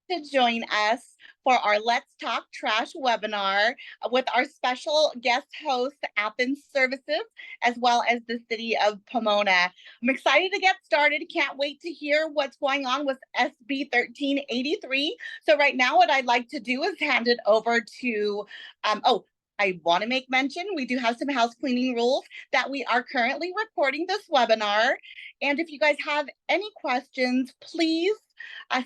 to join us for our Let's Talk Trash webinar with our special guest host, Athens Services, as well as the city of Pomona. I'm excited to get started. Can't wait to hear what's going on with SB 1383. So right now, what I'd like to do is hand it over to, I want to make mention, we do have some house cleaning rules that we are currently recording this webinar. And if you guys have any questions, please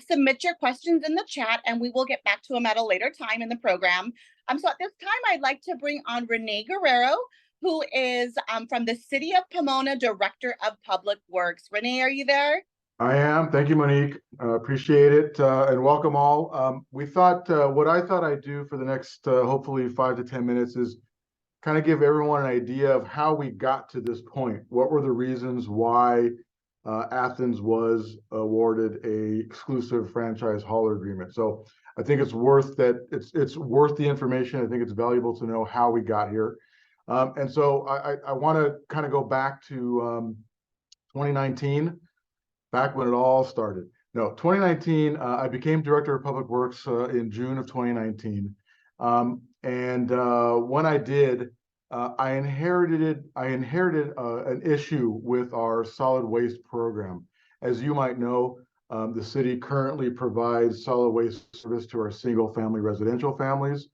submit your questions in the chat and we will get back to them at a later time in the program. So at this time, I'd like to bring on Renee Guerrero, who is from the City of Pomona, Director of Public Works. Renee, are you there? I am. Thank you, Monique. Appreciate it and welcome all. We thought what I thought I'd do for the next hopefully 5 to 10 minutes is kind of give everyone an idea of how we got to this point. What were the reasons why Athens was awarded a exclusive franchise hauler agreement? So I think it's worth that. It's worth the information. I think it's valuable to know how we got here. And so I want to kind of go back to 2019. Back when it all started. No, 2019, I became Director of Public Works in June of 2019. When I did, I inherited an issue with our solid waste program. As you might know, the city currently provides solid waste service to our single-family residential families,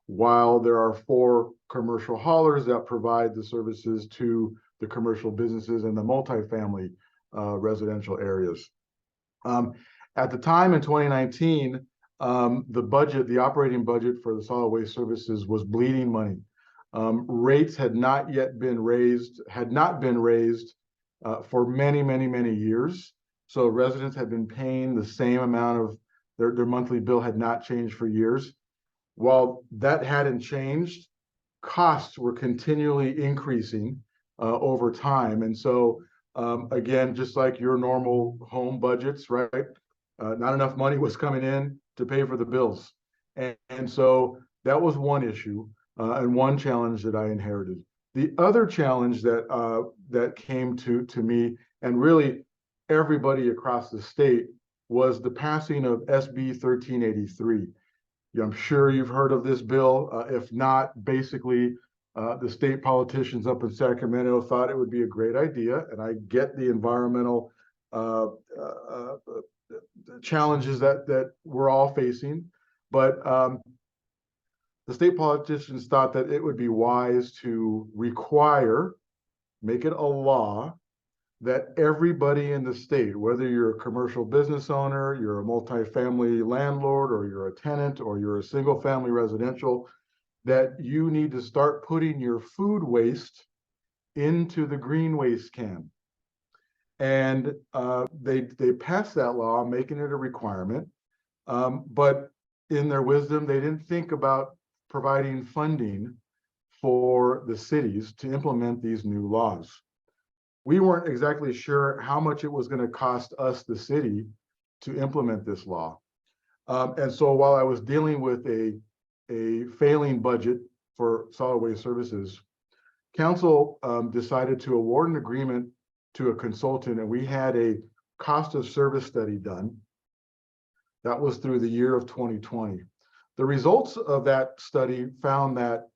while there are 4 commercial haulers that provide the services to the commercial businesses and the multifamily residential areas. At the time in 2019, the operating budget for the solid waste services was bleeding money. Rates had not been raised for many years. So residents had been paying the same amount of their monthly bill had not changed for years. While that hadn't changed, costs were continually increasing over time. And so again, just like your normal home budgets, right? Not enough money was coming in to pay for the bills. And so that was one issue and one challenge that I inherited. The other challenge that came to me and really everybody across the state was the passing of SB 1383. I'm sure you've heard of this bill. If not, basically, the state politicians up in Sacramento thought it would be a great idea, and I get the environmental challenges that we're all facing, but the state politicians thought that it would be wise to make it a law that everybody in the state, whether you're a commercial business owner, you're a multifamily landlord, or you're a tenant, or you're a single-family residential, that you need to start putting your food waste into the green waste can. And they passed that law, making it a requirement. But in their wisdom, they didn't think about providing funding for the cities to implement these new laws. We weren't exactly sure how much it was going to cost us, the city, to implement this law. And so while I was dealing with a failing budget for solid waste services, council decided to award an agreement to a consultant, and we had a cost of service study done. That was through the year of 2020. The results of that study found that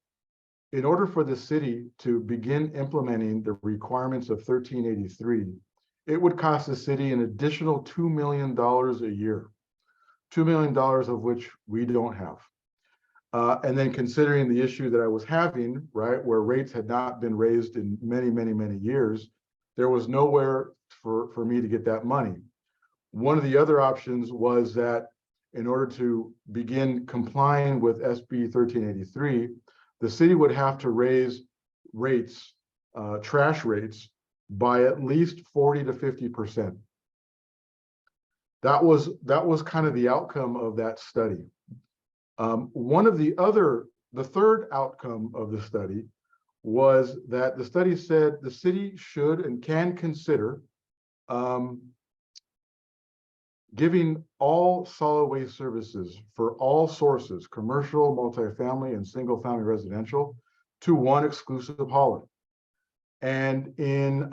in order for the city to begin implementing the requirements of 1383, it would cost the city an additional $2 million a year, $2 million of which we don't have. And then considering the issue that I was having, right, where rates had not been raised in many years, there was nowhere for me to get that money. One of the other options was that in order to begin complying with SB 1383, the city would have to raise rates, trash rates, by at least 40 to 50%. That was kind of the outcome of that study. The third outcome of the study was that the study said the city should and can consider giving all solid waste services for all sources, commercial, multifamily, and single-family residential, to one exclusive hauler. And in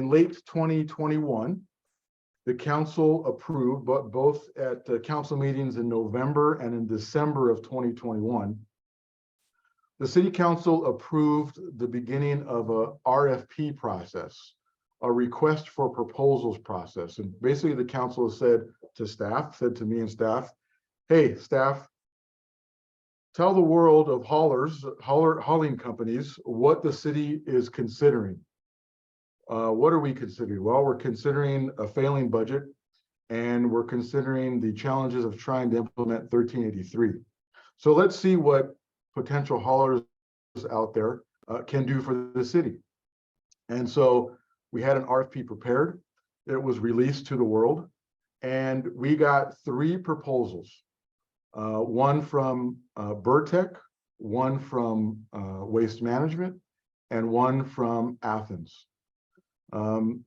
late 2021, the council approved, but both at council meetings in November and in December of 2021, the city council approved the beginning of a RFP process, a request for proposals process. And basically the council has said to me and staff, hey, staff, tell the world of hauling companies what the city is considering. What are we considering? Well, we're considering a failing budget, and we're considering the challenges of trying to implement 1383. So let's see what potential haulers out there can do for the city. And so we had an RFP prepared. It was released to the world, and we got 3 proposals. One from Burtech, one from Waste Management, and one from Athens.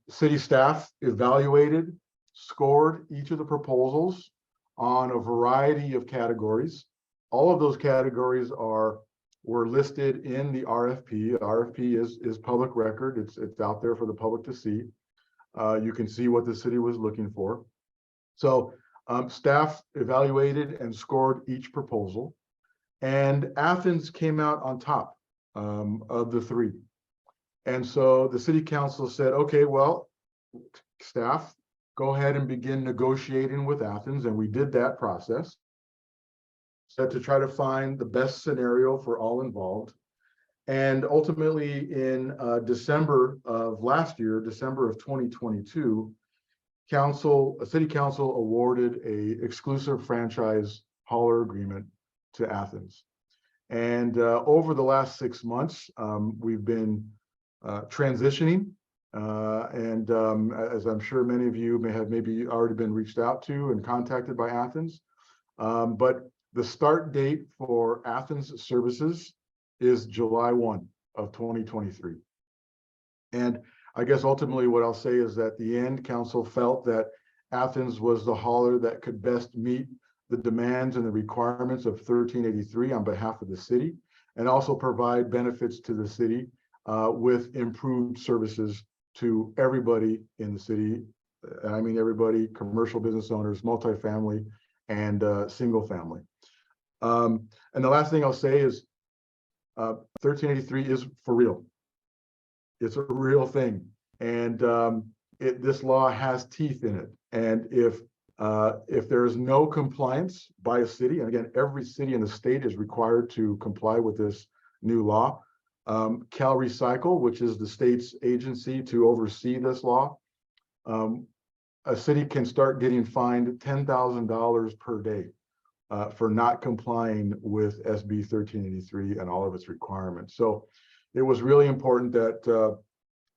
City staff evaluated, scored each of the proposals on a variety of categories. All of those categories were listed in the RFP. RFP is public record. It's out there for the public to see. You can see what the city was looking for. So staff evaluated and scored each proposal, and Athens came out on top of the 3. And so the city council said, okay, well, staff, go ahead and begin negotiating with Athens. And we did that process to try to find the best scenario for all involved. And ultimately in December of last year, December of 2022, city council awarded a exclusive franchise hauler agreement to Athens. And over the last 6 months, we've been transitioning. As I'm sure many of you may have maybe already been reached out to and contacted by Athens. But the start date for Athens Services is July 1 of 2023. And I guess ultimately what I'll say is that the end council felt that Athens was the hauler that could best meet the demands and the requirements of 1383 on behalf of the city, and also provide benefits to the city with improved services to everybody in the city. And I mean everybody, commercial business owners, multifamily, and single family. And the last thing I'll say is 1383 is for real. It's a real thing, and this law has teeth in it. And if there is no compliance by a city, and again, every city in the state is required to comply with this new law, Cal Recycle, which is the state's agency to oversee this law, a city can start getting fined $10,000 per day for not complying with SB 1383 and all of its requirements. So it was really important that to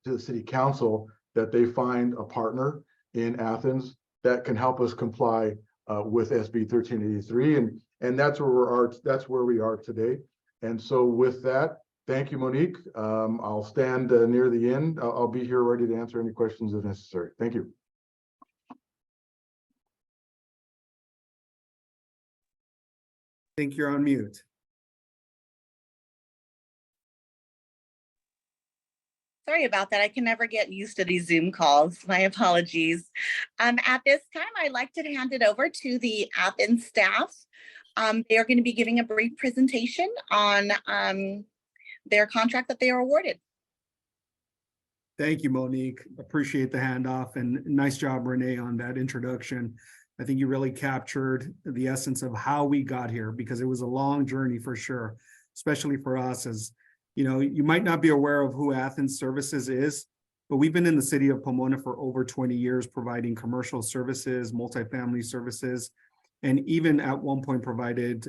the city council that they find a partner in Athens that can help us comply with SB 1383, and that's where we are today. And so with that, thank you, Monique. I'll stand near the end. I'll be here ready to answer any questions if necessary. Thank you. I think you're on mute. Sorry about that. I can never get used to these Zoom calls. My apologies. At this time, I'd like to hand it over to the Athens staff. They are going to be giving a brief presentation on their contract that they are awarded. Thank you, Monique. Appreciate the handoff, and nice job, Renee, on that introduction. I think you really captured the essence of how we got here, because it was a long journey for sure, especially for us. As you know, you might not be aware of who Athens Services is, but we've been in the city of Pomona for over 20 years, providing commercial services, multifamily services, and even at one point provided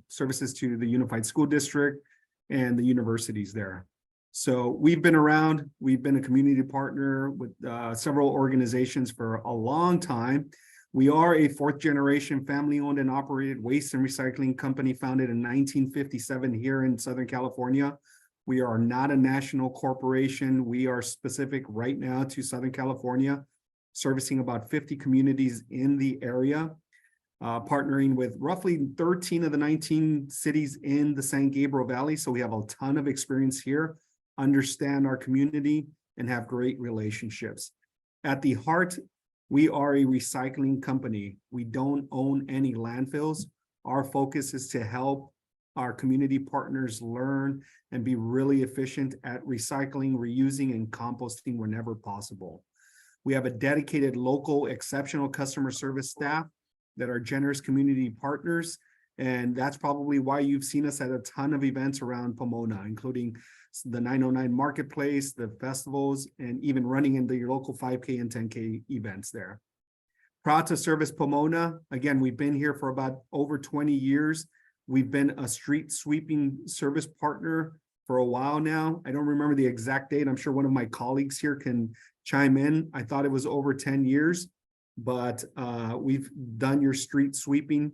services to the Unified School District and the universities there. So we've been around, we've been a community partner with several organizations for a long time. We are a 4th generation family owned and operated waste and recycling company founded in 1957 here in Southern California. We are not a national corporation. We are specific right now to Southern California, servicing about 50 communities in the area, partnering with roughly 13 of the 19 cities in the San Gabriel Valley. So we have a ton of experience here, understand our community, and have great relationships. At the heart, we are a recycling company. We don't own any landfills. Our focus is to help our community partners learn and be really efficient at recycling, reusing, and composting whenever possible. We have a dedicated, local, exceptional customer service staff that are generous community partners. And that's probably why you've seen us at a ton of events around Pomona, including the 909 Marketplace, the festivals, and even running into your local 5K and 10K events there. Proud to service Pomona. Again, we've been here for about over 20 years. We've been a street sweeping service partner for a while now. I don't remember the exact date. I'm sure one of my colleagues here can chime in. I thought it was over 10 years, but we've done your street sweeping.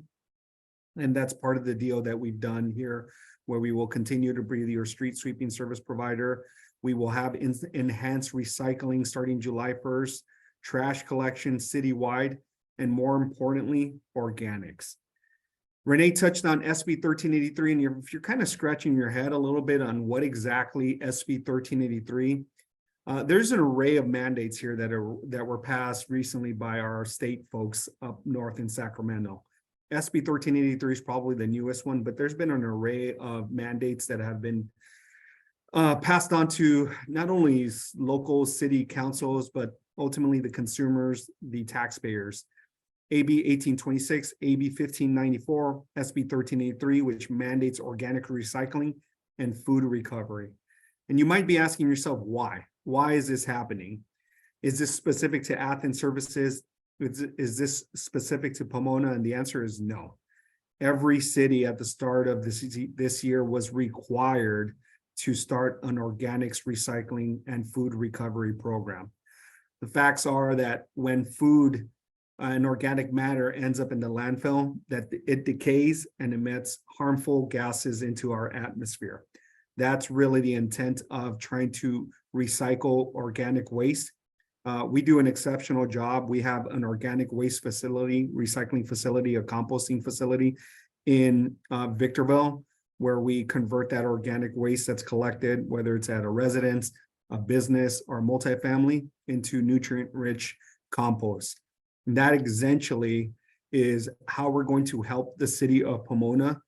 And that's part of the deal that we've done here, where we will continue to be your street sweeping service provider. We will have enhanced recycling starting July 1st, trash collection citywide, and more importantly, organics. Renee touched on SB 1383, and if you're kind of scratching your head a little bit on what exactly SB 1383, there's an array of mandates here that were passed recently by our state folks up north in Sacramento. SB 1383 is probably the newest one, but there's been an array of mandates that have been passed on to not only local city councils, but ultimately the consumers, the taxpayers. AB 1826, AB 1594, SB 1383, which mandates organic recycling and food recovery. And you might be asking yourself, why? Why is this happening? Is this specific to Athens Services? Is this specific to Pomona? And the answer is no. Every city at the start of this year was required to start an organics recycling and food recovery program. The facts are that when food and organic matter ends up in the landfill, that it decays and emits harmful gases into our atmosphere. That's really the intent of trying to recycle organic waste. We do an exceptional job. We have an organic waste facility, recycling facility, a composting facility in Victorville, where we convert that organic waste that's collected, whether it's at a residence, a business, or multifamily, into nutrient-rich compost. And that essentially is how we're going to help the city of Pomona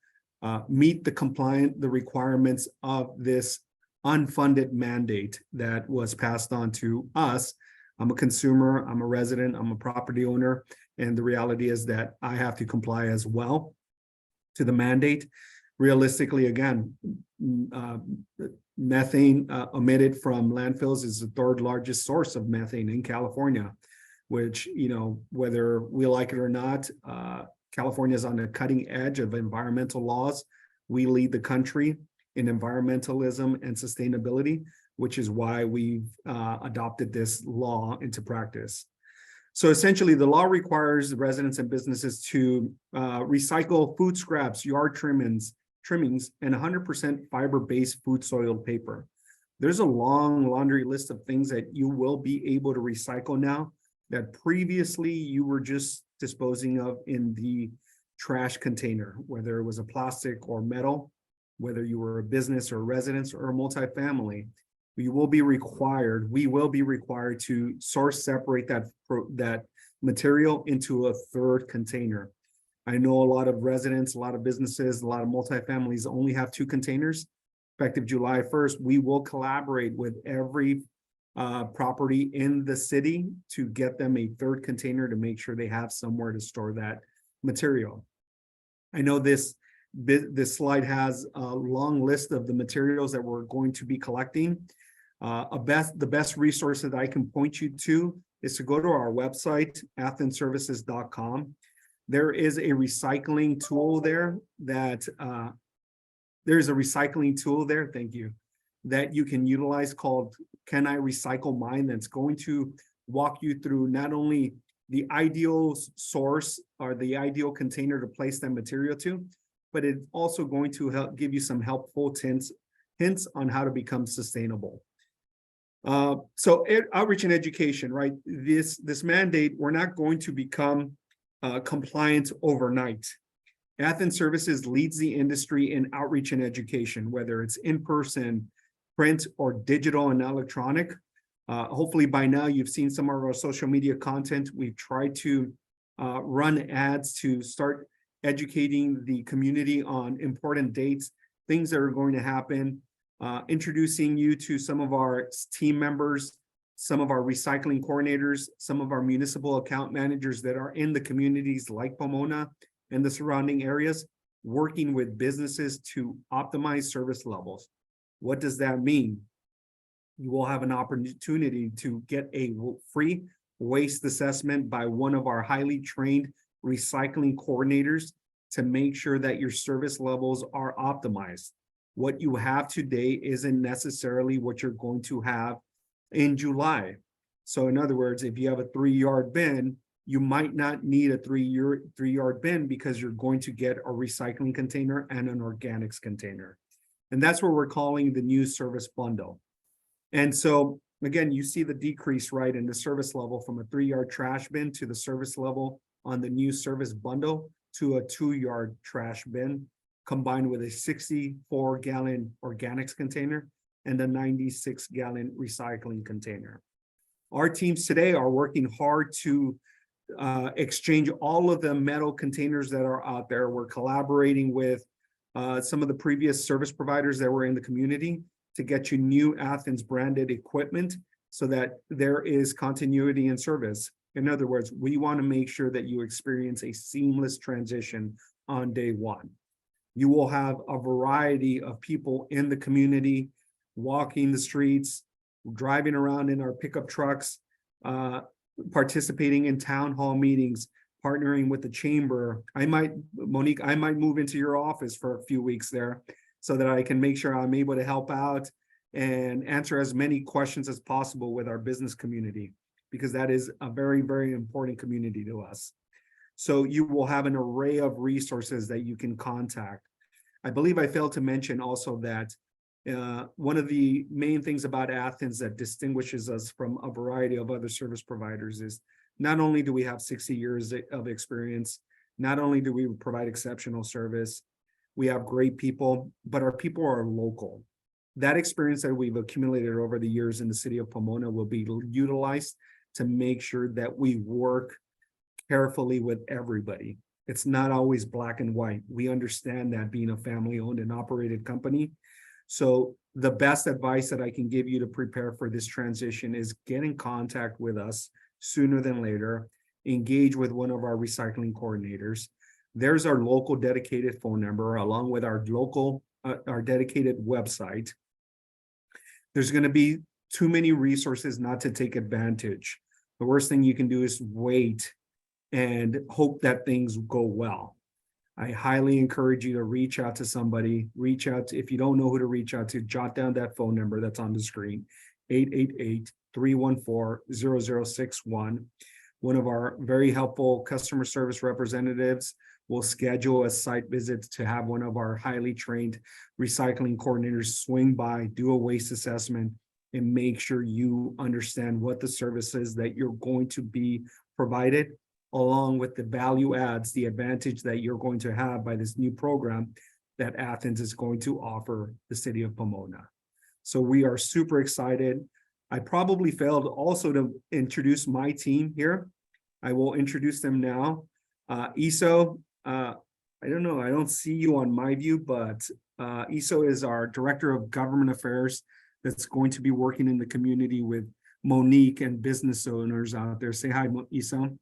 meet the requirements of this unfunded mandate that was passed on to us. I'm a consumer, I'm a resident, I'm a property owner, and the reality is that I have to comply as well to the mandate. Realistically, again, methane emitted from landfills is the third largest source of methane in California, which, you know, whether we like it or not, California is on the cutting edge of environmental laws. We lead the country in environmentalism and sustainability, which is why we've adopted this law into practice. So essentially, the law requires residents and businesses to recycle food scraps, yard trimmings, and 100% fiber-based food soiled paper. There's a long laundry list of things that you will be able to recycle now that previously you were just disposing of in the trash container, whether it was a plastic or metal, whether you were a business or a residence or a multifamily. We will be required to separate that material into a third container. I know a lot of residents, a lot of businesses, a lot of multifamilies only have 2 containers. Effective July 1st, we will collaborate with every property in the city to get them a third container to make sure they have somewhere to store that material. I know this slide has a long list of the materials that we're going to be collecting. The best resource that I can point you to is to go to our website, athensservices.com. There is a recycling tool there thank you, that you can utilize called Can I Recycle Mine? That's going to walk you through not only the ideal source or the ideal container to place that material to, but it's also going to help give you some helpful hints on how to become sustainable. So outreach and education, right? This mandate, we're not going to become compliant overnight. Athens Services leads the industry in outreach and education, whether it's in person, print, or digital and electronic. Hopefully by now you've seen some of our social media content. We've tried to run ads to start educating the community on important dates, things that are going to happen, introducing you to some of our team members, some of our recycling coordinators, some of our municipal account managers that are in the communities like Pomona and the surrounding areas, working with businesses to optimize service levels. What does that mean? You will have an opportunity to get a free waste assessment by one of our highly trained recycling coordinators to make sure that your service levels are optimized. What you have today isn't necessarily what you're going to have in July. So in other words, if you have a 3-yard bin, you might not need a 3-yard bin because you're going to get a recycling container and an organics container. And that's what we're calling the new service bundle. And so again, you see the decrease, right, in the service level from a 3-yard trash bin to the service level on the new service bundle to a 2-yard trash bin, combined with a 64-gallon organics container and a 96-gallon recycling container. Our teams today are working hard to exchange all of the metal containers that are out there. We're collaborating with some of the previous service providers that were in the community to get you new Athens branded equipment so that there is continuity in service. In other words, we want to make sure that you experience a seamless transition on day one. You will have a variety of people in the community, walking the streets, driving around in our pickup trucks, participating in town hall meetings, partnering with the chamber. Monique, I might move into your office for a few weeks there so that I can make sure I'm able to help out and answer as many questions as possible with our business community, because that is a very, very important community to us. So you will have an array of resources that you can contact. I believe I failed to mention also that one of the main things about Athens that distinguishes us from a variety of other service providers is not only do we have 60 years of experience, not only do we provide exceptional service, we have great people, but our people are local. That experience that we've accumulated over the years in the city of Pomona will be utilized to make sure that we work carefully with everybody. It's not always black and white. We understand that being a family-owned and operated company. So the best advice that I can give you to prepare for this transition is get in contact with us sooner than later. Engage with one of our recycling coordinators. There's our local dedicated phone number, along with our dedicated website. There's going to be too many resources not to take advantage. The worst thing you can do is wait and hope that things go well. I highly encourage you to reach out to somebody. Reach out to, if you don't know who to reach out to, jot down that phone number that's on the screen, 888-314-0061. One of our very helpful customer service representatives will schedule a site visit to have one of our highly trained recycling coordinators swing by, do a waste assessment, and make sure you understand what the services that you're going to be provided, along with the value adds, the advantage that you're going to have by this new program that Athens is going to offer the city of Pomona. So we are super excited. I probably failed also to introduce my team here. I will introduce them now. Iso, I don't know, I don't see you on my view, but Iso is our Director of Government Affairs that's going to be working in the community with Monique and business owners out there. Say hi, Iso.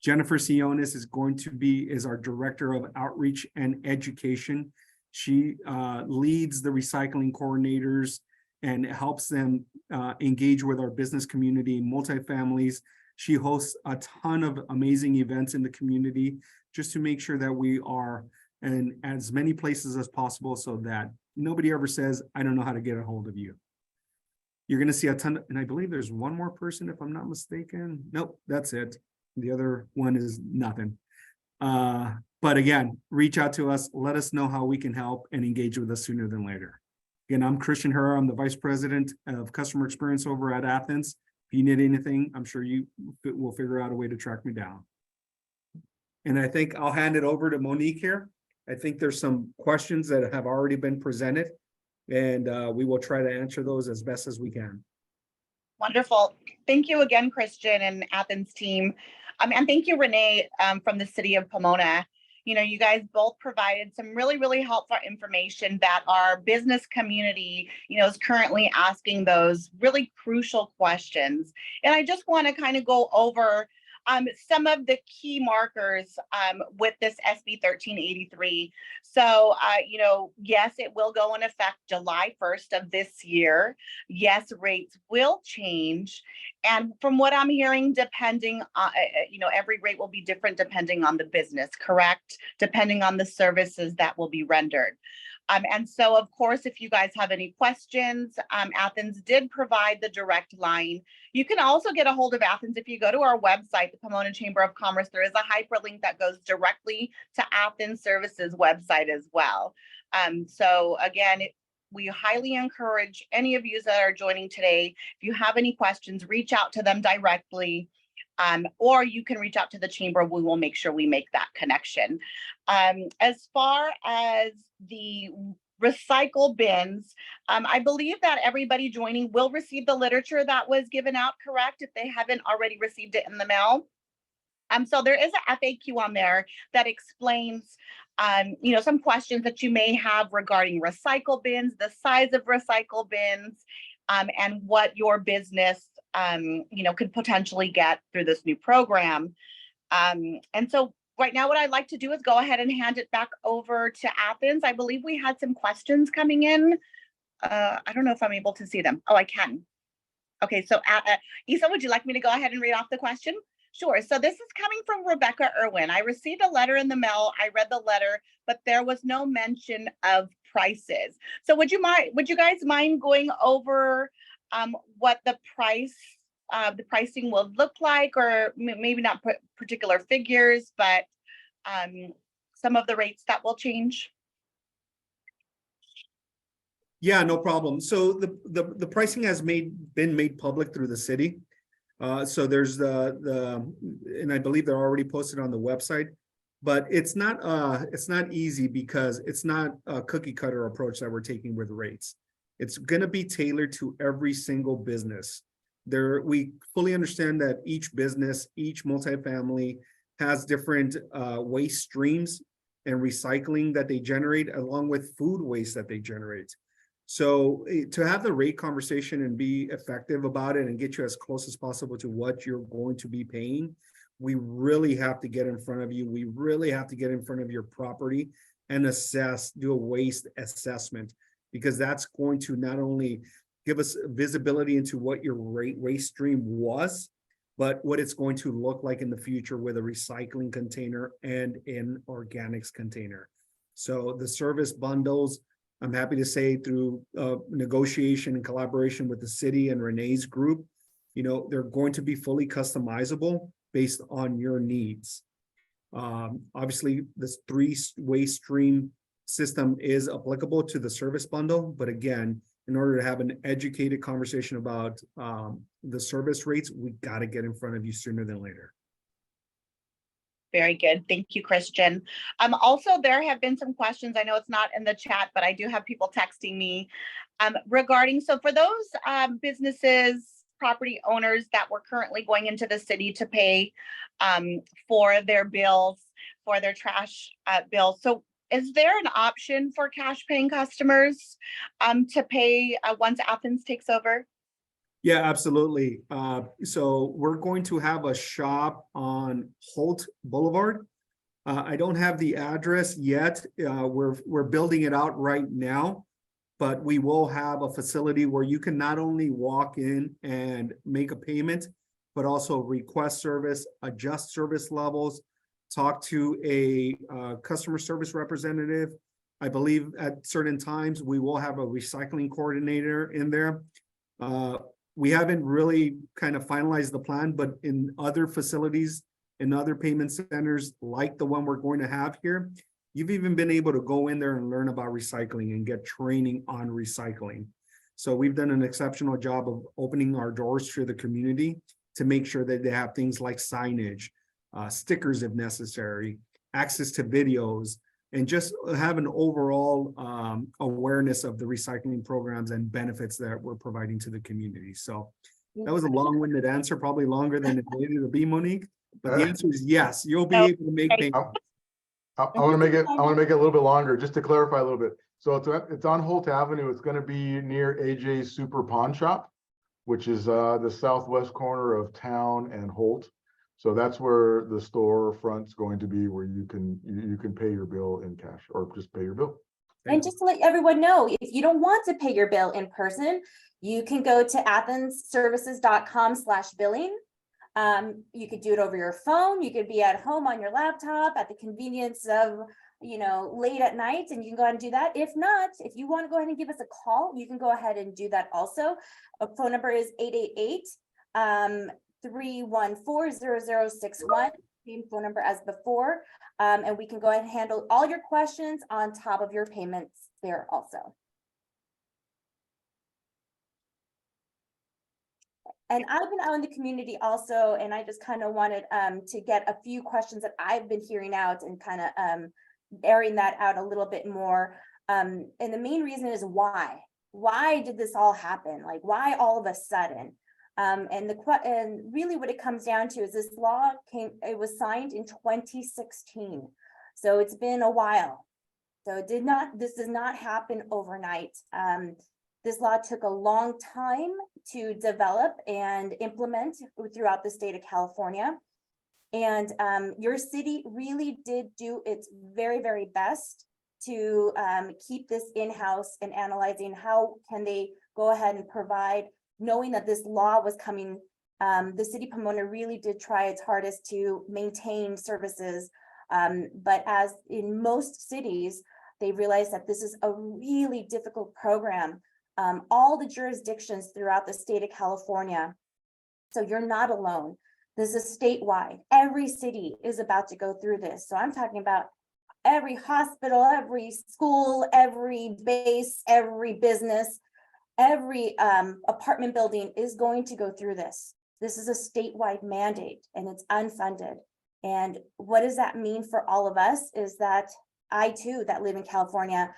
Jennifer Sionis is our Director of Outreach and Education. She leads the recycling coordinators and helps them engage with our business community, multifamilies. She hosts a ton of amazing events in the community just to make sure that we are in as many places as possible so that nobody ever says, I don't know how to get a hold of you. You're going to see a ton, and I believe there's one more person, if I'm not mistaken. Nope, that's it. The other one is nothing. But again, reach out to us, let us know how we can help, and engage with us sooner than later. Again, I'm Christian Herrera. I'm the Vice President of Customer Experience over at Athens. If you need anything, I'm sure you will figure out a way to track me down. And I think I'll hand it over to Monique here. I think there's some questions that have already been presented, and we will try to answer those as best as we can. Wonderful. Thank you again, Christian and Athens team. And thank you, Renee, from the city of Pomona. You know, you guys both provided some really, really helpful information that our business community, you know, is currently asking those really crucial questions. And I just want to kind of go over some of the key markers with this SB 1383. So, you know, yes, it will go in effect July 1st of this year. Yes, rates will change. And from what I'm hearing, depending on, you know, every rate will be different depending on the business, correct? Depending on the services that will be rendered. And so, of course, if you guys have any questions, Athens did provide the direct line. You can also get a hold of Athens if you go to our website, the Pomona Chamber of Commerce. There is a hyperlink that goes directly to Athens Services website as well. So again, we highly encourage any of you that are joining today, if you have any questions, reach out to them directly. Or you can reach out to the chamber. We will make sure we make that connection. As far as the recycle bins, I believe that everybody joining will receive the literature that was given out, correct? If they haven't already received it in the mail. So there is a FAQ on there that explains you know, some questions that you may have regarding recycle bins, the size of recycle bins, and what your business you know, could potentially get through this new program. And so right now, what I'd like to do is go ahead and hand it back over to Athens. I believe we had some questions coming in. I don't know if I'm able to see them. Oh, I can. Okay, so Isa, would you like me to go ahead and read off the question? Sure. So this is coming from Rebecca Irwin. I received a letter in the mail. I read the letter, but there was no mention of prices. So would you guys mind going over what the pricing will look like, or maybe not particular figures, but some of the rates that will change? Yeah, no problem. So the pricing has been made public through the city. So there's and I believe they're already posted on the website, but it's not easy because it's not a cookie cutter approach that we're taking with rates. It's going to be tailored to every single business. We fully understand that each business, each multifamily has different waste streams and recycling that they generate, along with food waste that they generate. So to have the rate conversation and be effective about it and get you as close as possible to what you're going to be paying, we really have to get in front of you. We really have to get in front of your property and do a waste assessment, because that's going to not only give us visibility into what your waste stream was, but what it's going to look like in the future with a recycling container and an organics container. So the service bundles, I'm happy to say, through negotiation and collaboration with the city and Renee's group, you know, they're going to be fully customizable based on your needs. Obviously, this 3-way stream system is applicable to the service bundle, but again, in order to have an educated conversation about the service rates, we got to get in front of you sooner than later. Very good. Thank you, Christian. Also, there have been some questions. I know it's not in the chat, but I do have people texting me regarding, so for those businesses, property owners that were currently going into the city to pay for their bills, for their trash bills. So is there an option for cash paying customers to pay once Athens takes over? Yeah, absolutely. So we're going to have a shop on Holt Boulevard. I don't have the address yet. We're building it out right now, but we will have a facility where you can not only walk in and make a payment, but also request service, adjust service levels, talk to a customer service representative. I believe at certain times we will have a recycling coordinator in there. We haven't really kind of finalized the plan, but in other facilities, in other payment centers like the one we're going to have here, you've even been able to go in there and learn about recycling and get training on recycling. So we've done an exceptional job of opening our doors to the community to make sure that they have things like signage, stickers if necessary, access to videos, and just have an overall awareness of the recycling programs and benefits that we're providing to the community. So That was a long-winded answer, probably longer than it needed to be, Monique. But the answer is yes, you'll be Oh, able to make okay. payments. I want to make it, I want to make it a little bit longer, just to clarify a little bit. So it's on Holt Avenue. It's going to be near AJ's Super Pawn Shop, which is the southwest corner of town and Holt. So that's where the storefront's going to be, where you can pay your bill in cash or just pay your bill. And just to let everyone know, if you don't want to pay your bill in person, you can go to athensservices.com/billing. You could do it over your phone. You could be at home on your laptop at the convenience of, late at night, and you can go ahead and do that. If not, if you want to go ahead and give us a call, you can go ahead and do that also. A phone number is 888-314-0061, same phone number as before. And we can go ahead and handle all your questions on top of your payments there also. And I've been out in the community also, and I just kind of wanted to get a few questions that I've been hearing out and kind of airing that out a little bit more. And the main reason is why? Why did this all happen? Like, why all of a sudden? And really what it comes down to is this law it was signed in 2016. So it's been a while. So this does not happen overnight. This law took a long time to develop and implement throughout the state of California. And your city really did do its very, very best to keep this in-house and analyzing how can they go ahead and provide, knowing that this law was coming. The city of Pomona really did try its hardest to maintain services. But as in most cities, they realized that this is a really difficult program. All the jurisdictions throughout the state of California. So you're not alone. This is statewide. Every city is about to go through this. So I'm talking about every hospital, every school, every base, every business, every apartment building is going to go through this. This is a statewide mandate and it's unfunded. And what does that mean for all of us is that I too, that live in California,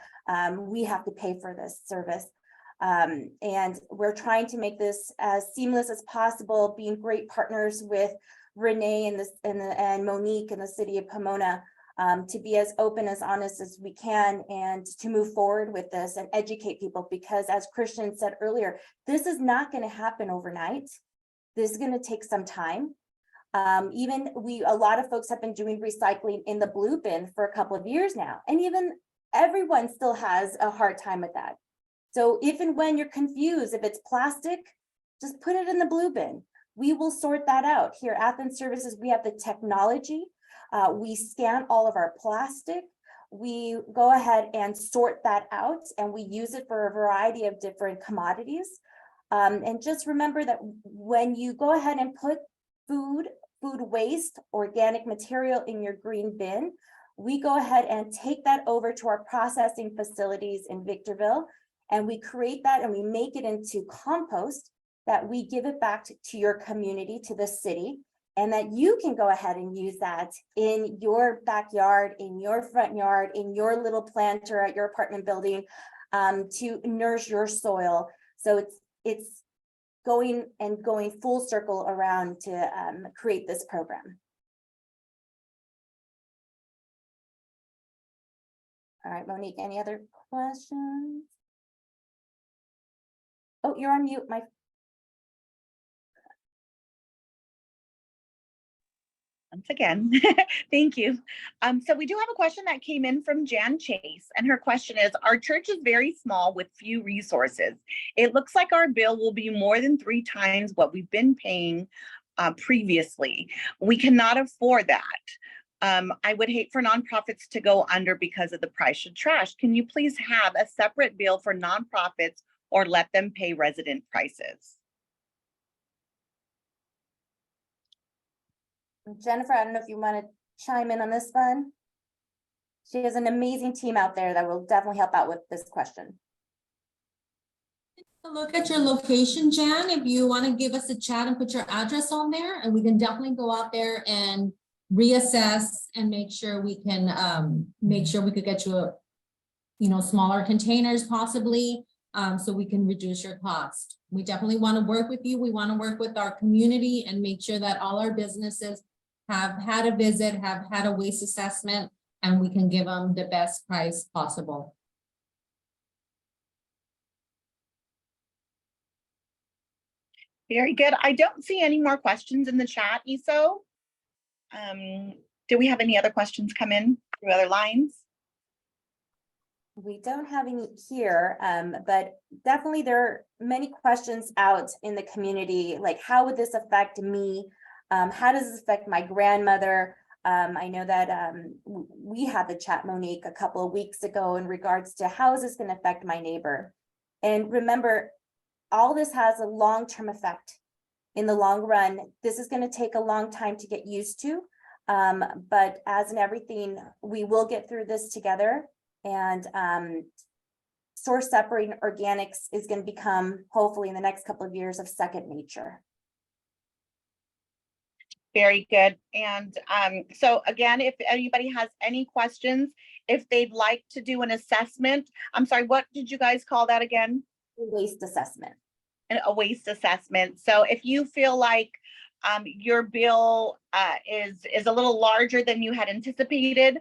we have to pay for this service. And we're trying to make this as seamless as possible, being great partners with Renee and Monique in the city of Pomona, to be as open, as honest as we can, and to move forward with this and educate people, because as Christian said earlier, this is not going to happen overnight. This is going to take some time. A lot of folks have been doing recycling in the blue bin for a couple of years now, and even everyone still has a hard time with that. So if and when you're confused, if it's plastic, just put it in the blue bin. We will sort that out. Here at Athens Services, we have the technology. We scan all of our plastic. We go ahead and sort that out, and we use it for a variety of different commodities. And just remember that when you go ahead and put food waste, organic material in your green bin, we go ahead and take that over to our processing facilities in Victorville. And we create that and we make it into compost that we give it back to your community, to the city, and that you can go ahead and use that in your backyard, in your front yard, in your little planter at your apartment building, to nourish your soil. So it's going full circle around to create this program. All right, Monique, any other questions? Oh, you're on mute, Once again, thank you. So we do have a question that came in from Jan Chase, and her question is, our church is very small with few resources. It looks like our bill will be more than 3 times what we've been paying previously. We cannot afford that. I would hate for nonprofits to go under because of the price of trash. Can you please have a separate bill for nonprofits or let them pay resident prices? Jennifer, I don't know if you want to chime in on this one. She has an amazing team out there that will definitely help out with this question. Look at your location, Jan, if you want to give us a chat and put your address on there, and we can definitely go out there and reassess and make sure we can could get you a, smaller containers possibly, so we can reduce your cost. We definitely want to work with you. We want to work with our community and make sure that all our businesses have had a visit, have had a waste assessment, and we can give them the best price possible. Very good. I don't see any more questions in the chat, Iso. Do we have any other questions come in through other lines? We don't have any here, but definitely there are many questions out in the community, like how would this affect me? How does this affect my grandmother? I know that we had the chat, Monique, a couple of weeks ago in regards to how is this going to affect my neighbor? And remember, all this has a long-term effect. In the long run, this is going to take a long time to get used to. But as in everything, we will get through this together. And source separating organics is going to become, hopefully in the next couple of years, of second nature. Very good. And so again, if anybody has any questions, if they'd like to do an assessment, I'm sorry, what did you guys call that again? Waste assessment. A waste assessment. So if you feel like your bill is a little larger than you had anticipated,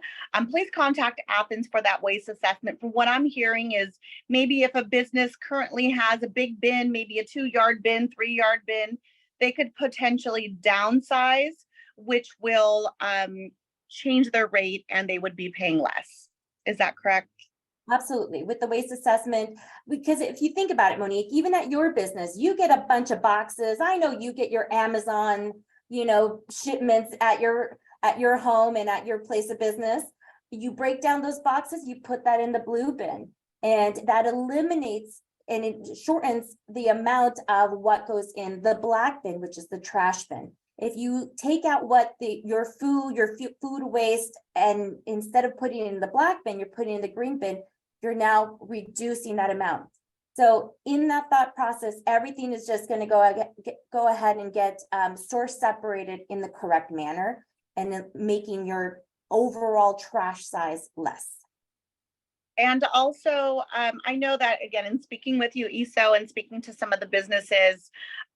please contact Athens for that waste assessment. From what I'm hearing is maybe if a business currently has a big bin, maybe a 2-yard bin, 3-yard bin, they could potentially downsize, which will change their rate and they would be paying less. Is that correct? Absolutely, with the waste assessment, because if you think about it, Monique, even at your business, you get a bunch of boxes. I know you get your Amazon, shipments at your home and at your place of business. You break down those boxes, you put that in the blue bin, and that eliminates and it shortens the amount of what goes in the black bin, which is the trash bin. If you take out your food waste, and instead of putting it in the black bin, you're putting it in the green bin, you're now reducing that amount. So in that thought process, everything is just going to go ahead and get source separated in the correct manner, and then making your overall trash size less. And also, I know that, again, in speaking with you, Iso, and speaking to some of the businesses,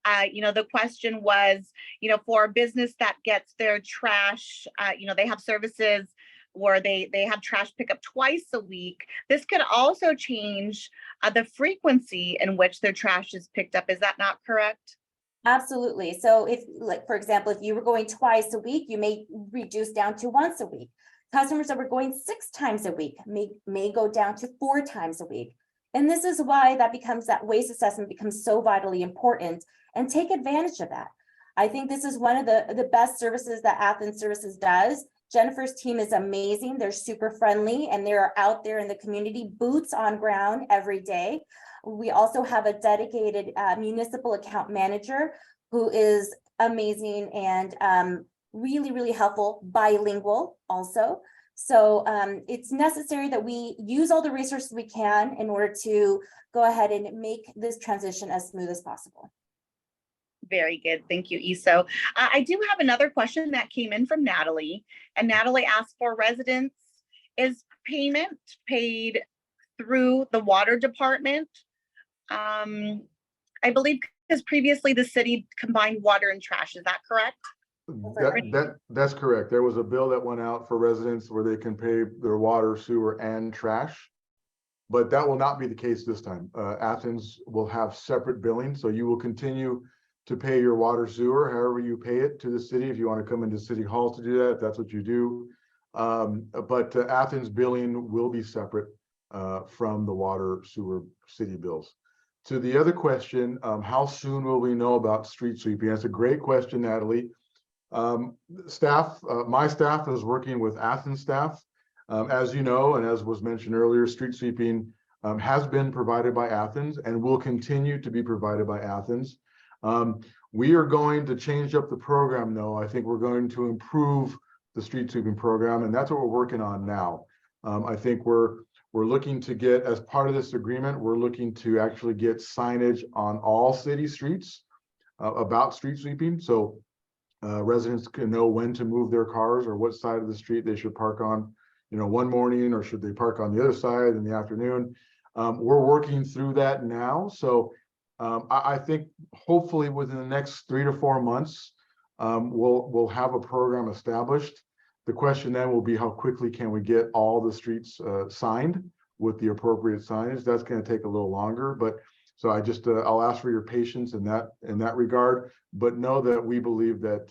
the question was, for a business that gets their trash, they have services where they have trash pickup twice a week. This could also change the frequency in which their trash is picked up. Is that not correct? Absolutely. So if, like, for example, if you were going twice a week, you may reduce down to once a week. Customers that were going 6 times a week may go down to 4 times a week. And this is why that waste assessment becomes so vitally important, and take advantage of that. I think this is one of the best services that Athens Services does. Jennifer's team is amazing. They're super friendly, and they're out there in the community, boots on ground every day. We also have a dedicated municipal account manager who is amazing and really, really helpful, bilingual also. So it's necessary that we use all the resources we can in order to go ahead and make this transition as smooth as possible. Very good. Thank you, Iso. I do have another question that came in from Natalie, and Natalie asked, for residents, is payment paid through the water department? I believe because previously the city combined water and trash. Is that correct? That's correct. There was a bill that went out for residents where they can pay their water, sewer, and trash, but that will not be the case this time. Athens will have separate billing, so you will continue to pay your water, sewer, however you pay it to the city. If you want to come into City Hall to do that, if that's what you do. But Athens billing will be separate from the water, sewer, city bills. To the other question, how soon will we know about street sweeping? That's a great question, Natalie. My staff is working with Athens staff. As you know, and as was mentioned earlier, street sweeping has been provided by Athens and will continue to be provided by Athens. We are going to change up the program, though. I think we're going to improve the street sweeping program, and that's what we're working on now. I think we're looking to get, as part of this agreement, we're looking to actually get signage on all city streets about street sweeping, so residents can know when to move their cars or what side of the street they should park on, one morning, or should they park on the other side in the afternoon. We're working through that now. So I think hopefully within the next 3 to 4 months, we'll have a program established. The question then will be how quickly can we get all the streets signed with the appropriate signage. That's going to take a little longer, but so I'll ask for your patience in that regard, but know that we believe that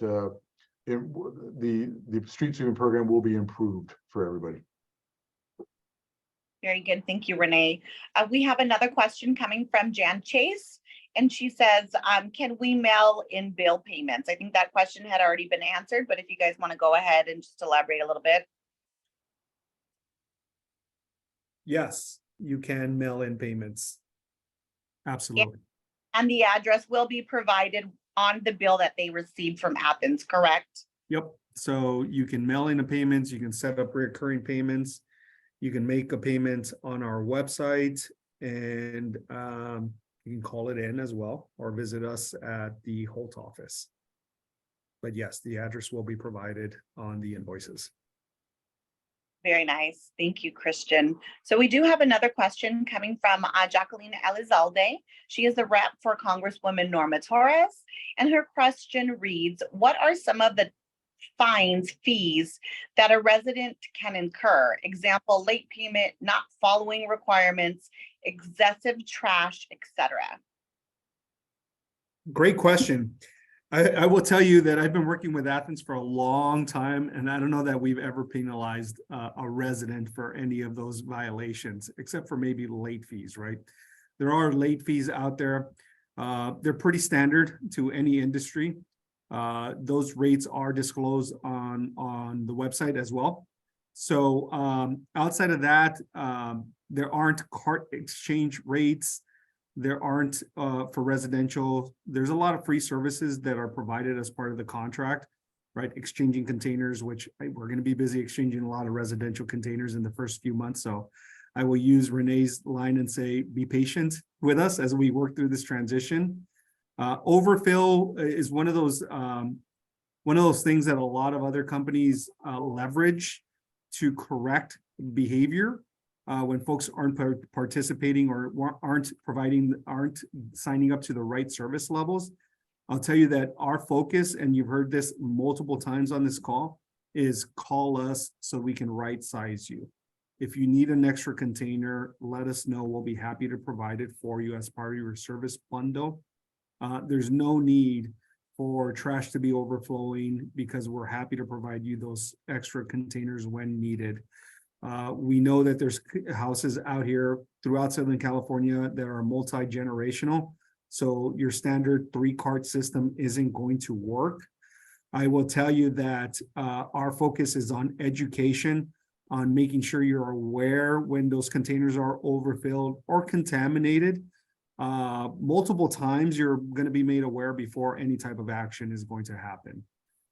the street sweeping program will be improved for everybody. Very good. Thank you, Renee. We have another question coming from Jan Chase, and she says, can we mail in bill payments? I think that question had already been answered, but if you guys want to go ahead and just elaborate a little bit. Yes, you can mail in payments. Absolutely. And the address will be provided on the bill that they received from Athens, correct? Yep. So you can mail in the payments, you can set up recurring payments, you can make a payment on our website, and you can call it in as well or visit us at the Holt office. But yes, the address will be provided on the invoices. Very nice. Thank you, Christian. So we do have another question coming from Jacqueline Elizalde. She is a rep for Congresswoman Norma Torres, and her question reads, what are some of the fees that a resident can incur? Example, late payment, not following requirements, excessive trash, etc. Great question. I will tell you that I've been working with Athens for a long time, and I don't know that we've ever penalized a resident for any of those violations, except for maybe late fees, right? There are late fees out there. They're pretty standard to any industry. Those rates are disclosed on the website as well. So outside of that, there aren't cart exchange rates. There aren't for residential. There's a lot of free services that are provided as part of the contract, right? Exchanging containers, which we're going to be busy exchanging a lot of residential containers in the first few months. So I will use Renee's line and say, be patient with us as we work through this transition. Overfill is one of those things that a lot of other companies leverage to correct behavior. When folks aren't participating or aren't signing up to the right service levels. I'll tell you that our focus, and you've heard this multiple times on this call, is call us so we can right size you. If you need an extra container, let us know. We'll be happy to provide it for you as part of your service bundle. There's no need for trash to be overflowing because we're happy to provide you those extra containers when needed. We know that there's houses out here throughout Southern California that are multi-generational. So your standard 3-cart system isn't going to work. I will tell you that our focus is on education, on making sure you're aware when those containers are overfilled or contaminated. Multiple times you're going to be made aware before any type of action is going to happen.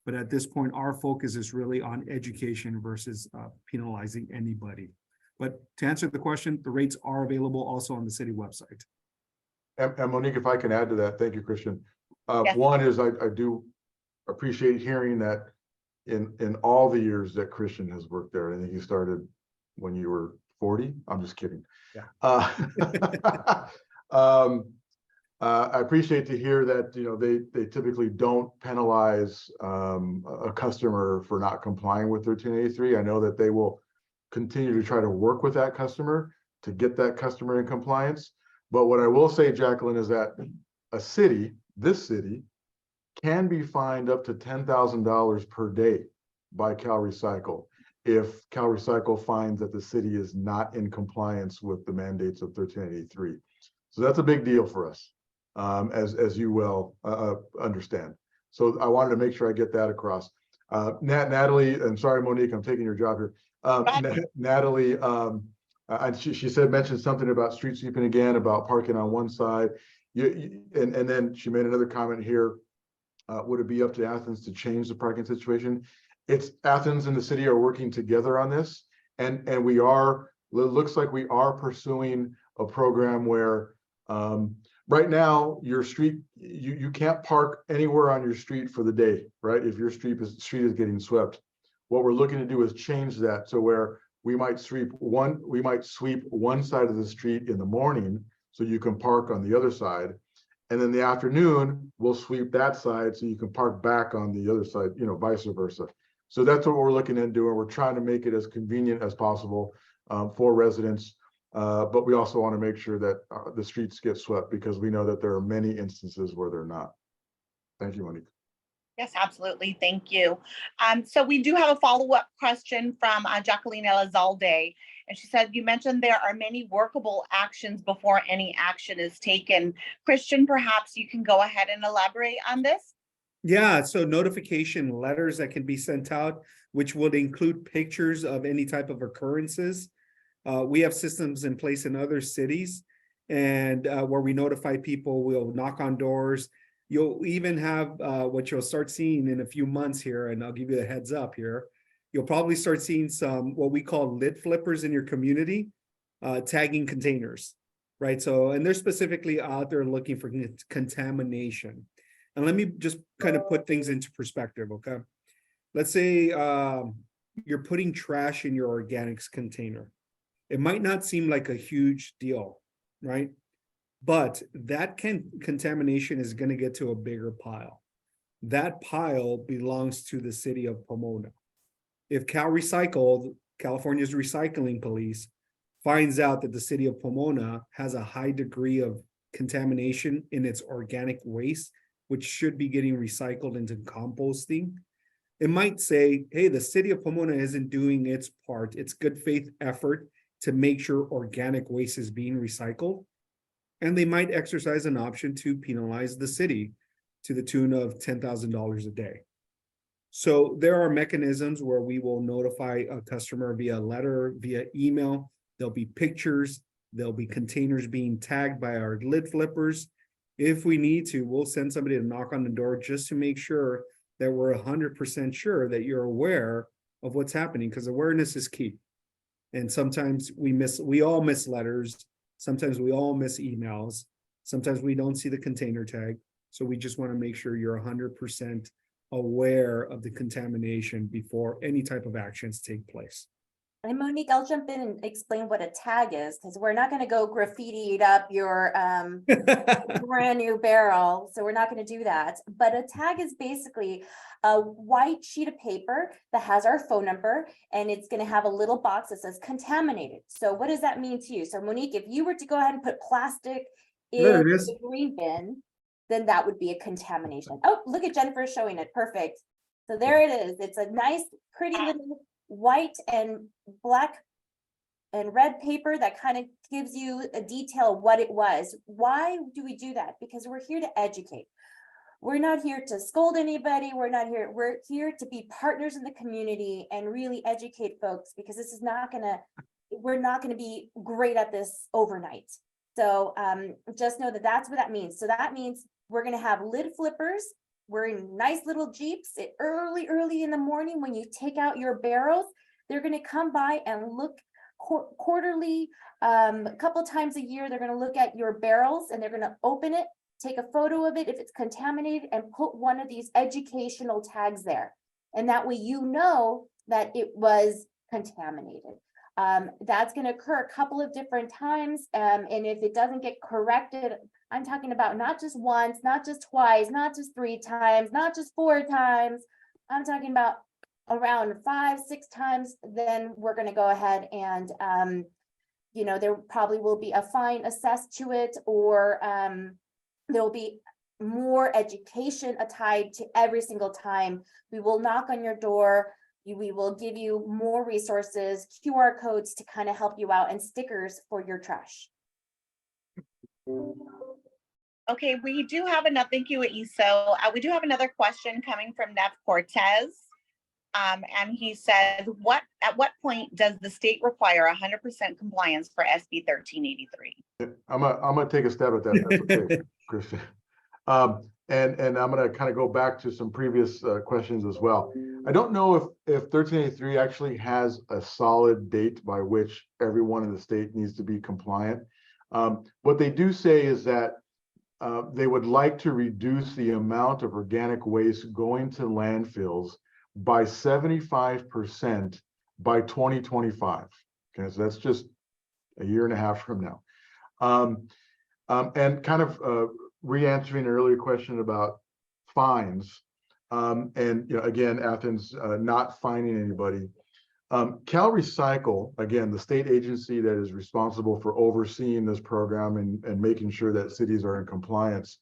But at this point, our focus is really on education versus penalizing anybody. But to answer the question, the rates are available also on the city website. And Monique, if I can add to that, thank you, Christian. Yes. One is I do appreciate hearing that in all the years that Christian has worked there. I think he started when you were 40. I'm just kidding. Yeah. I appreciate to hear that, you know, they typically don't penalize a customer for not complying with 1383. I know that they will continue to try to work with that customer to get that customer in compliance. But what I will say, Jacqueline, is that this city can be fined up to $10,000 per day by CalRecycle if CalRecycle finds that the city is not in compliance with the mandates of 1383. So that's a big deal for us. As you well understand. So I wanted to make sure I get that across. Natalie, I'm sorry, Monique, I'm taking your job here. Natalie, she mentioned something about street sweeping again, about parking on one side. And then she made another comment here. Would it be up to Athens to change the parking situation? It's Athens and the city are working together on this. And it looks like we are pursuing a program where right now, your street, you can't park anywhere on your street for the day, right? If your street is getting swept. What we're looking to do is change that to where we might sweep one side of the street in the morning so you can park on the other side. And then the afternoon, we'll sweep that side so you can park back on the other side, vice versa. So that's what we're looking into doing. We're trying to make it as convenient as possible for residents. But we also want to make sure that the streets get swept, because we know that there are many instances where they're not. Thank you, Monique. Yes, absolutely. Thank you. So we do have a follow-up question from Jacqueline Elizalde. And she said, you mentioned there are many workable actions before any action is taken. Christian, perhaps you can go ahead and elaborate on this. Yeah, so notification letters that can be sent out, which would include pictures of any type of occurrences. We have systems in place in other cities, and where we notify people, we'll knock on doors. You'll even have what you'll start seeing in a few months here, and I'll give you a heads up here. You'll probably start seeing some what we call lid flippers in your community, tagging containers, right? So, and they're specifically out there looking for contamination. And let me just kind of put things into perspective, okay? Let's say you're putting trash in your organics container. It might not seem like a huge deal, right? But that contamination is going to get to a bigger pile. That pile belongs to the city of Pomona. If California's recycling police, finds out that the city of Pomona has a high degree of contamination in its organic waste, which should be getting recycled into composting, it might say, hey, the city of Pomona isn't doing its part, its good faith effort to make sure organic waste is being recycled. And they might exercise an option to penalize the city to the tune of $10,000 a day. So there are mechanisms where we will notify a customer via letter, via email. There'll be pictures, there'll be containers being tagged by our lid flippers. If we need to, we'll send somebody to knock on the door just to make sure that we're 100% sure that you're aware of what's happening, because awareness is key. And sometimes we all miss letters. Sometimes we all miss emails. Sometimes we don't see the container tag. So we just want to make sure you're 100% aware of the contamination before any type of actions take place. And Monique, I'll jump in and explain what a tag is, because we're not going to go graffiti up your brand new barrel. So we're not going to do that. But a tag is basically a white sheet of paper that has our phone number, and it's going to have a little box that says contaminated. So what does that mean to you? So Monique, if you were to go ahead and put plastic in the green bin, then that would be a contamination. Oh, look at Jennifer showing it. Perfect. So there it is. It's a nice, pretty little white and black and red paper that kind of gives you a detail of what it was. Why do we do that? Because we're here to educate. We're not here to scold anybody. We're here to be partners in the community and really educate folks, because this is we're not going to be great at this overnight. So just know that that's what that means. So that means we're going to have lid flippers. We're in nice little Jeeps early in the morning. When you take out your barrels, they're going to come by and look quarterly, a couple times a year. They're going to look at your barrels and they're going to open it, take a photo of it if it's contaminated, and put one of these educational tags there. And that way you know that it was contaminated. That's going to occur a couple of different times. And if it doesn't get corrected, I'm talking about not just once, not just twice, not just 3 times, not just 4 times. I'm talking about around 5, 6 times. Then we're going to go ahead and, there probably will be a fine assessed to it, or there'll be more education tied to every single time. We will knock on your door. We will give you more resources, QR codes to kind of help you out, and stickers for your trash. Okay, we do have another, thank you, Iso. We do have another question coming from Nev Cortez. And he said, at what point does the state require 100% compliance for SB 1383? I'm gonna take a stab at that. If that's okay, Christian. And I'm gonna kind of go back to some previous questions as well. I don't know if 1383 actually has a solid date by which everyone in the state needs to be compliant. What they do say is that they would like to reduce the amount of organic waste going to landfills by 75% by 2025. Okay, so that's just a year and a half from now. And kind of re-answering an earlier question about fines, and again, Athens not fining anybody. Cal Recycle, again, the state agency that is responsible for overseeing this program and making sure that cities are in compliance,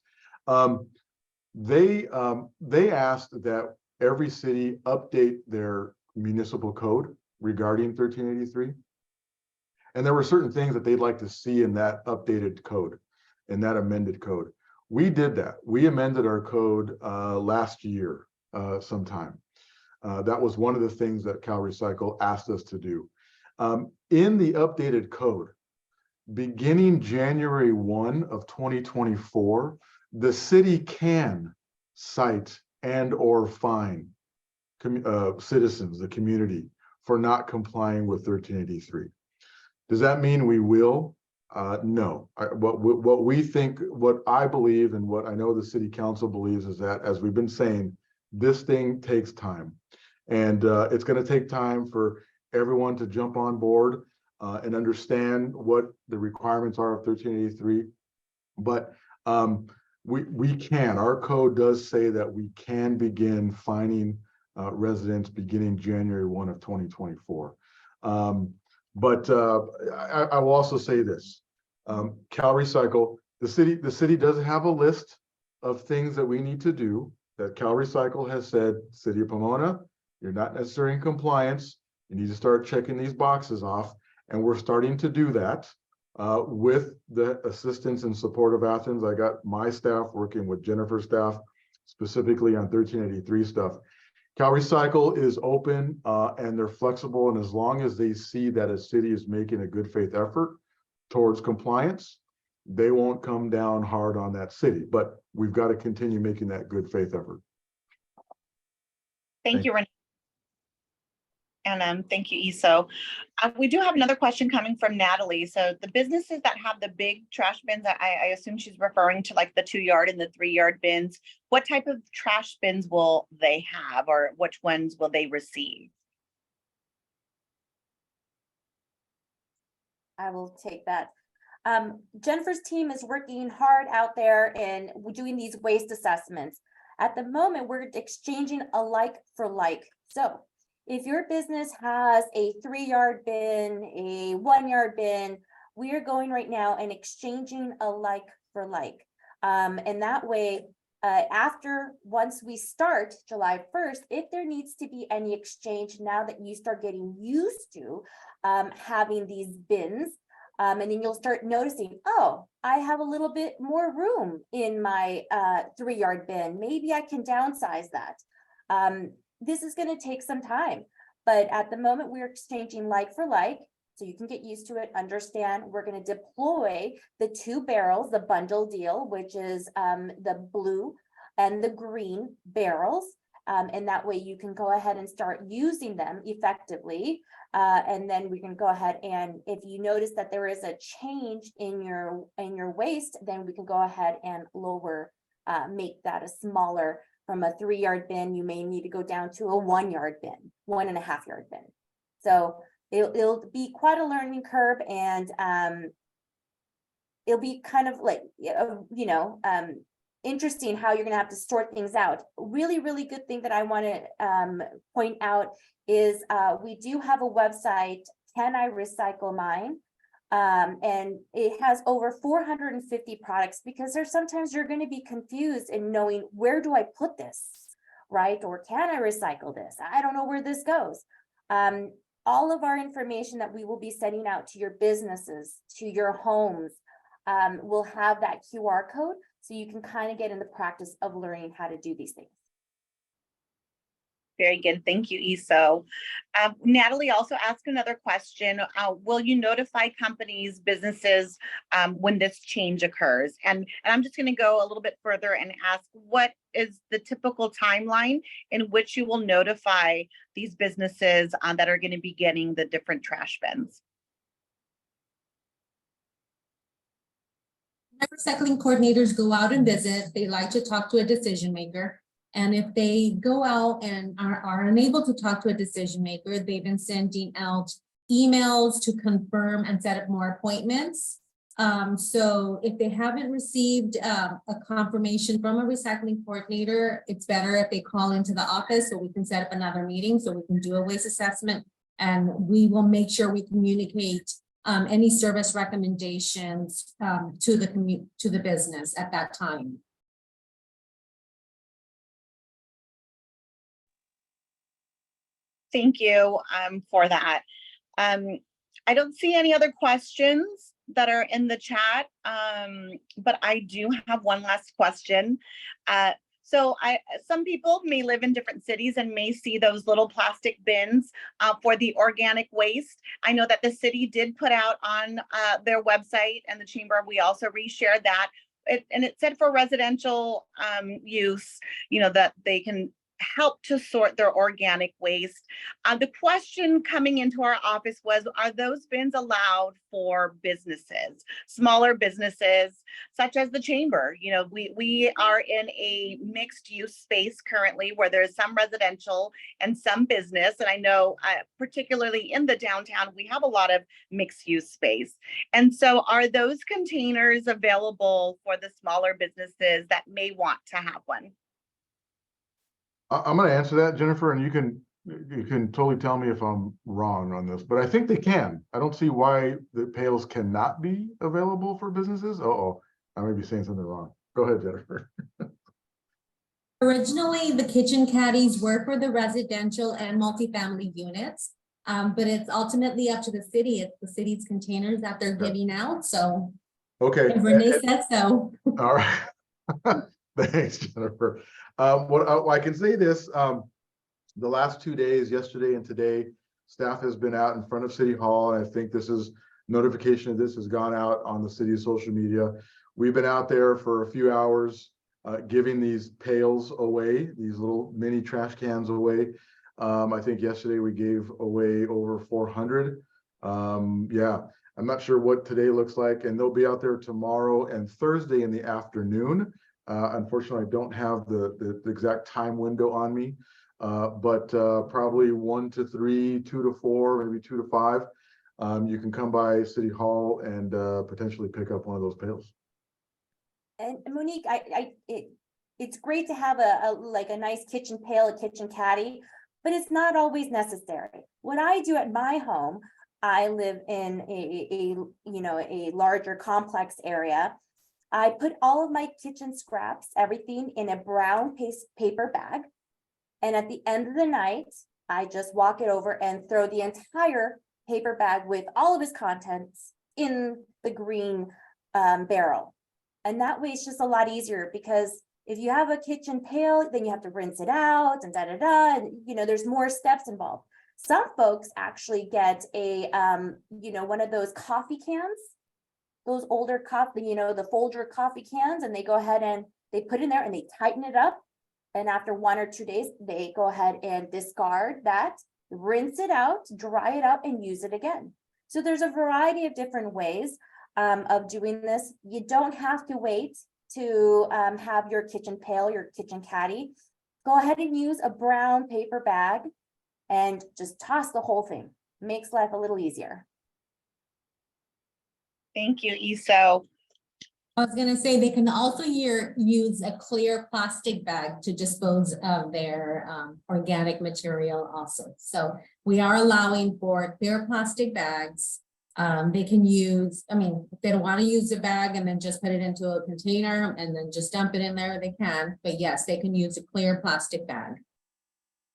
they asked that every city update their municipal code regarding 1383. And there were certain things that they'd like to see in that updated code, in that amended code. We did that. We amended our code last year sometime. That was one of the things that Cal Recycle asked us to do. In the updated code, beginning January 1 of 2024, the city can cite and or fine citizens, the community, for not complying with 1383. Does that mean we will? No. What we think, what I believe, and what I know the city council believes is that, as we've been saying, this thing takes time. And it's going to take time for everyone to jump on board and understand what the requirements are of 1383. But we can, our code does say that we can begin fining residents beginning January 1 of 2024. But I will also say this, Cal Recycle, the city does have a list of things that we need to do that Cal Recycle has said, City of Pomona, you're not necessarily in compliance. You need to start checking these boxes off. And we're starting to do that with the assistance and support of Athens. I got my staff working with Jennifer's staff, specifically on 1383 stuff. Cal Recycle is open and they're flexible. And as long as they see that a city is making a good faith effort towards compliance, they won't come down hard on that city. But we've got to continue making that good faith effort. Thank you, Renee. And thank you, Iso. We do have another question coming from Natalie. So the businesses that have the big trash bins, I assume she's referring to like the 2-yard and the 3-yard bins. What type of trash bins will they have, or which ones will they receive? I will take that. Jennifer's team is working hard out there and we're doing these waste assessments. At the moment, we're exchanging a like for like. So if your business has a 3-yard bin, a 1-yard bin, we are going right now and exchanging a like for like. And that way, once we start July 1st, if there needs to be any exchange now that you start getting used to having these bins, and then you'll start noticing, oh, I have a little bit more room in my 3-yard bin. Maybe I can downsize that. This is going to take some time, but at the moment we're exchanging like for like, so you can get used to it, understand. We're going to deploy the 2 barrels, the bundle deal, which is the blue and the green barrels. And that way you can go ahead and start using them effectively. And then we can go ahead and if you notice that there is a change in your waste, then we can go ahead and lower, make that a smaller. From a 3-yard bin, you may need to go down to a 1-yard bin, 1.5-yard bin. So it'll be quite a learning curve, and it'll be kind of like, interesting how you're going to have to sort things out. Really, really good thing that I want to point out is we do have a website, Can I Recycle Mine? And it has over 450 products, because there's sometimes you're going to be confused in knowing, where do I put this, right? Or can I recycle this? I don't know where this goes. All of our information that we will be sending out to your businesses, to your homes, will have that QR code, so you can kind of get in the practice of learning how to do these things. Very good. Thank you, Iso. Natalie also asked another question. Will you notify companies, businesses, when this change occurs? And I'm just going to go a little bit further and ask, what is the typical timeline in which you will notify these businesses that are going to be getting the different trash bins? Recycling coordinators go out and visit. They like to talk to a decision maker. And if they go out and are unable to talk to a decision maker, they've been sending out emails to confirm and set up more appointments. So if they haven't received a confirmation from a recycling coordinator, it's better if they call into the office so we can set up another meeting so we can do a waste assessment. And we will make sure we communicate any service recommendations to the business at that time. Thank you for that. I don't see any other questions that are in the chat, but I do have one last question. So some people may live in different cities and may see those little plastic bins for the organic waste. I know that the city did put out on their website, and the chamber, we also reshared that. And it said for residential use, that they can help to sort their organic waste. The question coming into our office was, are those bins allowed for businesses, smaller businesses, such as the chamber? We are in a mixed use space currently where there's some residential and some business. And I know particularly in the downtown, we have a lot of mixed use space. And so are those containers available for the smaller businesses that may want to have one? I'm going to answer that, Jennifer, and you can totally tell me if I'm wrong on this, but I think they can. I don't see why the pails cannot be available for businesses. I may be saying something wrong. Go ahead, Jennifer. Originally, the kitchen caddies were for the residential and multifamily units, but it's ultimately up to the city. It's the city's containers that they're giving out. So, Okay. if Renee said so. All right. Thanks, Jennifer. What I can say this, the last 2 days, yesterday and today, staff has been out in front of City Hall, and I think notification of this has gone out on the city's social media. We've been out there for a few hours, giving these pails away, these little mini trash cans away. I think yesterday we gave away over 400. Yeah, I'm not sure what today looks like, and they'll be out there tomorrow and Thursday in the afternoon. Unfortunately, I don't have the exact time window on me, but probably 1 to 3, 2 to 4, maybe 2 to 5. You can come by City Hall and potentially pick up one of those pails. And Monique, it's great to have a nice kitchen pail, a kitchen caddy, but it's not always necessary. What I do at my home, I live in a larger complex area. I put all of my kitchen scraps, everything, in a brown paper bag. And at the end of the night, I just walk it over and throw the entire paper bag with all of its contents in the green barrel. And that way it's just a lot easier, because if you have a kitchen pail, then you have to rinse it out and and there's more steps involved. Some folks actually get a one of those coffee cans, those older coffee, the Folger coffee cans, and they go ahead and they put in there and they tighten it up. And after 1 or 2 days, they go ahead and discard that, rinse it out, dry it out, and use it again. So there's a variety of different ways of doing this. You don't have to wait to have your kitchen pail, your kitchen caddy. Go ahead and use a brown paper bag and just toss the whole thing. Makes life a little easier. Thank you, Iso. I was gonna say, they can also use a clear plastic bag to dispose of their organic material also. So we are allowing for clear plastic bags. They can use, if they don't want to use a bag and then just put it into a container and then just dump it in there, they can. But yes, they can use a clear plastic bag.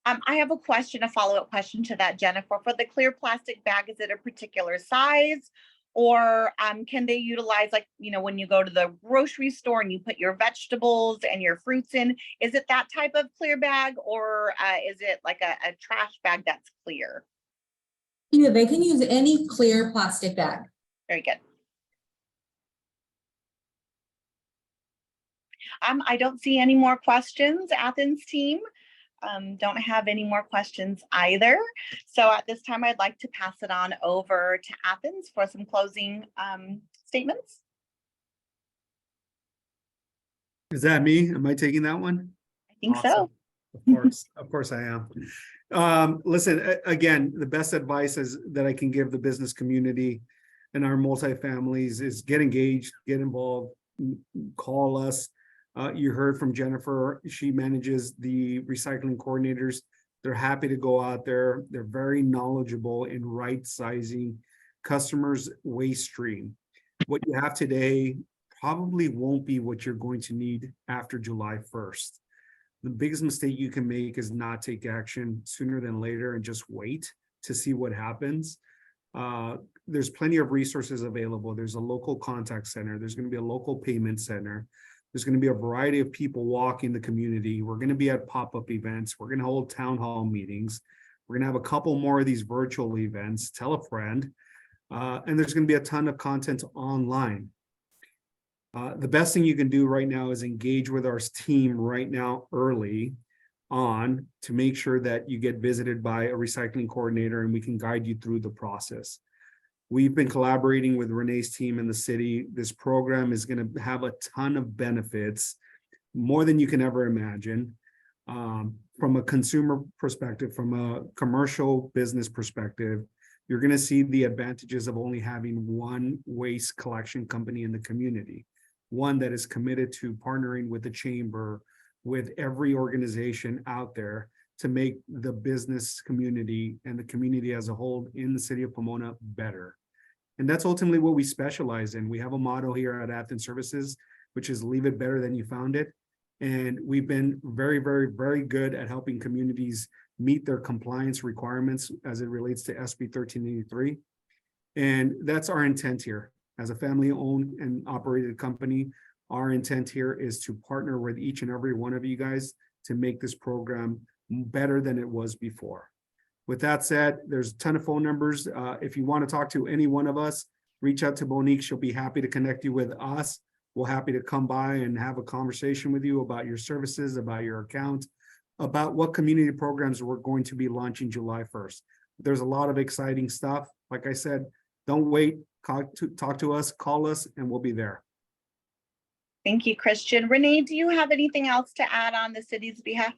I have a follow-up question to that, Jennifer. For the clear plastic bag, is it a particular size? Or can they utilize, when you go to the grocery store and you put your vegetables and your fruits in, is it that type of clear bag, or is it like a trash bag that's clear? Yeah, they can use any clear plastic bag. Very good. I don't see any more questions, Athens team. Don't have any more questions either. So at this time, I'd like to pass it on over to Athens for some closing statements. Is that me? Am I taking that one? I think so. Awesome. Of course I am. Listen, again, the best advice is that I can give the business community and our multifamilies is get engaged, get involved, call us. You heard from Jennifer, she manages the recycling coordinators. They're happy to go out there. They're very knowledgeable in right sizing customers' waste stream. What you have today probably won't be what you're going to need after July 1st. The biggest mistake you can make is not take action sooner than later and just wait to see what happens. There's plenty of resources available. There's a local contact center. There's going to be a local payment center. There's going to be a variety of people walking the community. We're going to be at pop-up events. We're going to hold town hall meetings. We're going to have a couple more of these virtual events. Tell a friend. And there's going to be a ton of content online. The best thing you can do right now is engage with our team right now early on to make sure that you get visited by a recycling coordinator and we can guide you through the process. We've been collaborating with Renee's team in the city. This program is going to have a ton of benefits, more than you can ever imagine. From a consumer perspective, from a commercial business perspective, you're going to see the advantages of only having one waste collection company in the community, one that is committed to partnering with the chamber, with every organization out there to make the business community and the community as a whole in the city of Pomona better. And that's ultimately what we specialize in. We have a motto here at Athens Services, which is leave it better than you found it. And we've been very, very, very good at helping communities meet their compliance requirements as it relates to SB 1383. And that's our intent here. As a family-owned and operated company, our intent here is to partner with each and every one of you guys to make this program better than it was before. With that said, there's a ton of phone numbers. If you want to talk to any one of us, reach out to Monique. She'll be happy to connect you with us. We're happy to come by and have a conversation with you about your services, about your account, about what community programs we're going to be launching July 1st. There's a lot of exciting stuff. Like I said, don't wait, talk to us, call us, and we'll be there. Thank you, Christian. Renee, do you have anything else to add on the city's behalf?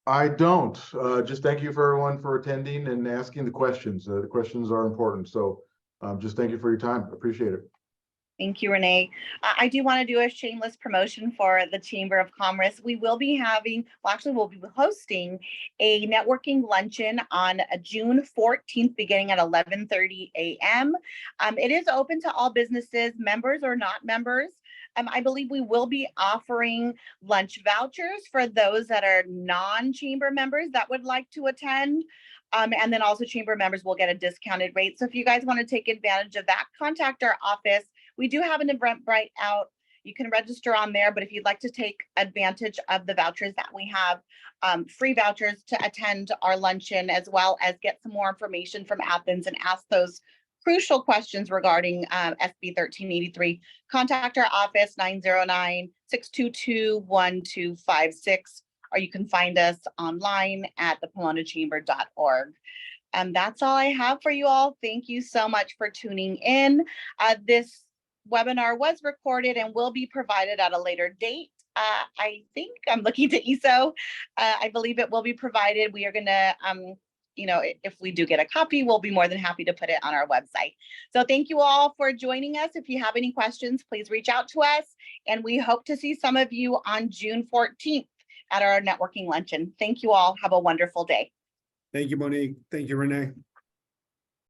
I don't. Just thank you for everyone for attending and asking the questions. The questions are important. So just thank you for your time. Appreciate it. Thank you, Renee. I do want to do a shameless promotion for the Chamber of Commerce. We will be having, well, actually, we'll be hosting a networking luncheon on June 14th, beginning at 11:30 a.m. It is open to all businesses, members or not members. I believe we will be offering lunch vouchers for those that are non-chamber members that would like to attend. And then also chamber members will get a discounted rate. So if you guys want to take advantage of that, contact our office. We do have an Eventbrite out. You can register on there, but if you'd like to take advantage of the vouchers that we have, free vouchers to attend our luncheon, as well as get some more information from Athens and ask those crucial questions regarding SB 1383, contact our office 909-622-1256, or you can find us online at thepomonachamber.org. That's all I have for you all. Thank you so much for tuning in. This webinar was recorded and will be provided at a later date. I think I'm looking to ESO. I believe it will be provided. We are going to, if we do get a copy, we'll be more than happy to put it on our website. So thank you all for joining us. If you have any questions, please reach out to us. And we hope to see some of you on June 14th at our networking luncheon. Thank you all. Have a wonderful day. Thank you, Monique. Thank you, Renee.